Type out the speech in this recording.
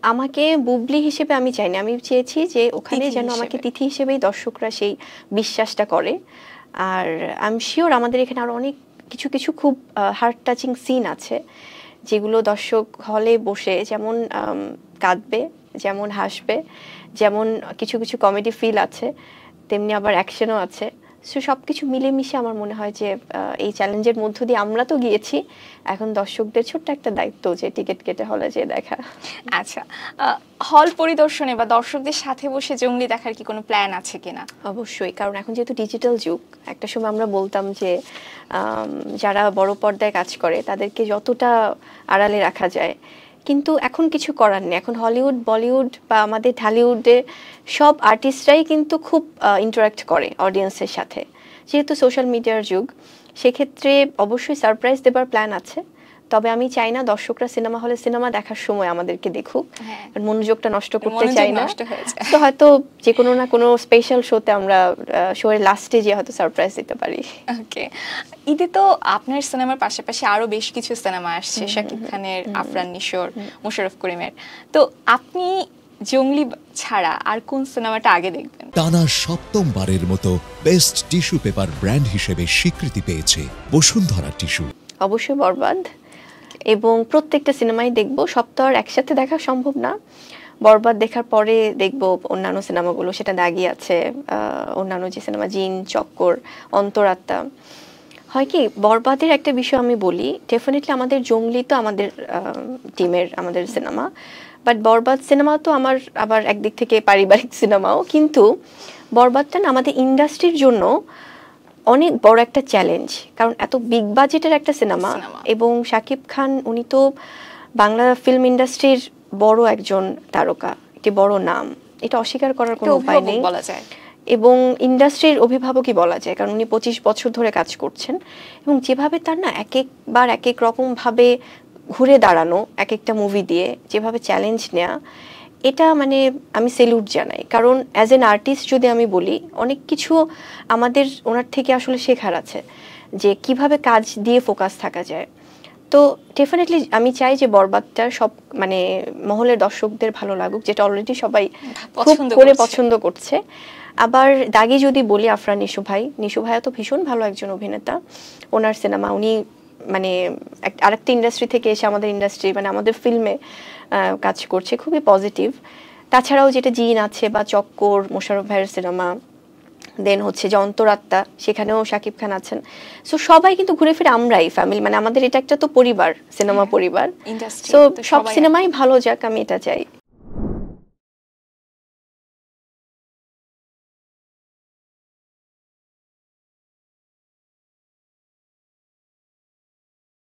আমাকে বুবলি হিসেবে আমি চাইনি, আমি চেয়েছি যে ওখানে যেন আমাকে তিথি হিসেবেই দর্শকরা সেই বিশ্বাসটা করে। আর আই এম শিওর আমাদের এখানে আরো অনেক কিছু কিছু খুব হার্ট টাচিং সিন আছে যেগুলো দর্শক হলে বসে যেমন কাঁদবে, যেমন হাসবে, যেমন কিছু কিছু কমেডি ফিল আছে, তেমনি আবার অ্যাকশনও আছে। সো সব কিছু মিলেমিশে আমার মনে হয় যে এই চ্যালেঞ্জের মধ্য দিয়ে আমরা তো গিয়েছি, এখন দর্শকদের ছোট্ট একটা দায়িত্ব যে টিকিট কেটে হলে যেয়ে দেখা। আচ্ছা, হল পরিদর্শনে বা দর্শকদের সাথে বসে জঙ্গলি দেখার কি কোনো প্ল্যান আছে কিনা? অবশ্যই, কারণ এখন যেহেতু ডিজিটাল যুগ, একটা সময় আমরা বলতাম যে যারা বড় পর্দায় কাজ করে তাদেরকে যতটা আড়ালে রাখা যায়, কিন্তু এখন কিছু করার নেই। এখন হলিউড, বলিউড বা আমাদের ঢালিউডে সব আর্টিস্টরাই কিন্তু খুব ইন্টারাক্ট করে অডিয়েন্সের সাথে, যেহেতু সোশ্যাল মিডিয়ার যুগ। সেক্ষেত্রে অবশ্যই সারপ্রাইজ দেবার প্ল্যান আছে, তবে আমি চাই না দর্শকরা সিনেমা হলে সিনেমা দেখার সময় আমাদেরকে দেখুক, মনোযোগটা নষ্ট করতে চাই না। তো হয়তো যে কোনো না কোনো স্পেশাল শোতে আমরা শোয়ের লাস্টে যে হয়তো সারপ্রাইজ দিতে পারি। ওকে, ঈদে তো আপনার সিনেমার পাশাপাশি আরো বেশ কিছু সিনেমা আসছে, শাকিব খানের, আফরান নিশোর, মোশাররফ করিমের। তো আপনি জঙ্গলি ছাড়া আর কোন সিনেমাটা আগে দেখবেন? টানা সপ্তমবারের মতো বেস্ট টিস্যু পেপার ব্র্যান্ড হিসেবে স্বীকৃতি পেয়েছে বসুন্ধরা টিস্যু। অবশ্যই বরবাদ, এবং প্রত্যেকটা সিনেমাই দেখবো। সব তো আর একসাথে দেখা সম্ভব না, বরবাদ দেখার পরে দেখবো অন্যান্য সিনেমাগুলো, সেটা দাগি আছে, অন্যান্য যে সিনেমা জিন, চক্কর, অন্তরাত্মা। হয় কি, বরবাদের একটা বিষয় আমি বলি, ডেফিনেটলি আমাদের জঙ্গলি তো আমাদের টিমের, আমাদের সিনেমা, বাট বরবাদ সিনেমা তো আমার আবার একদিক থেকে পারিবারিক সিনেমাও। কিন্তু বরবাদটা না আমাদের ইন্ডাস্ট্রির জন্য অনেক বড় একটা চ্যালেঞ্জ, কারণ এত বিগ বাজেটের একটা সিনেমা, এবং শাকিব খান উনি তো বাংলা ফিল্ম ইন্ডাস্ট্রির বড় একজন তারকা, একটি বড় নাম, এটা অস্বীকার করার কোনো উপায় নেই, এবং ইন্ডাস্ট্রির অভিভাবকই বলা যায়, কারণ উনি 25 বছর ধরে কাজ করছেন। এবং যেভাবে তার না এক একবার এক এক রকম ভাবে ঘুরে দাঁড়ানো, এক একটা মুভি দিয়ে যেভাবে চ্যালেঞ্জ নেওয়া, এটা মানে আমি সেলুট জানাই। কারণ অ্যাজ এন আর্টিস্ট যদি আমি বলি, অনেক কিছু আমাদের ওনার থেকে আসলে শেখার আছে, যে কিভাবে কাজ দিয়ে ফোকাস থাকা যায়। তো ডেফিনেটলি আমি চাই যে বরবাদটা সব মানে মহলের দর্শকদের ভালো লাগুক, যেটা অলরেডি সবাই খুব করে পছন্দ করছে। আবার দাগি যদি বলি, আফরান নিশু ভাই, নিশু ভাইয়া তো ভীষণ ভালো একজন অভিনেতা, ওনার সিনেমা উনি মানে আরেকটা ইন্ডাস্ট্রি থেকে এসে আমাদের ইন্ডাস্ট্রি মানে আমাদের ফিল্মে কাজ করছে, খুবই পজিটিভ। তাছাড়াও যেটা জিন আছে বা চক্কর, মোশাররফ ভাইয়ের সিনেমা, দেন হচ্ছে যে অন্তরাত্মা, সেখানেও শাকিব খান আছেন। সো সবাই কিন্তু ঘুরে ফিরে আমরাই ফ্যামিলি, মানে আমাদের এটা একটা তো পরিবার, সিনেমা পরিবার। সো সব সিনেমাই ভালো যাক, আমি এটা চাই।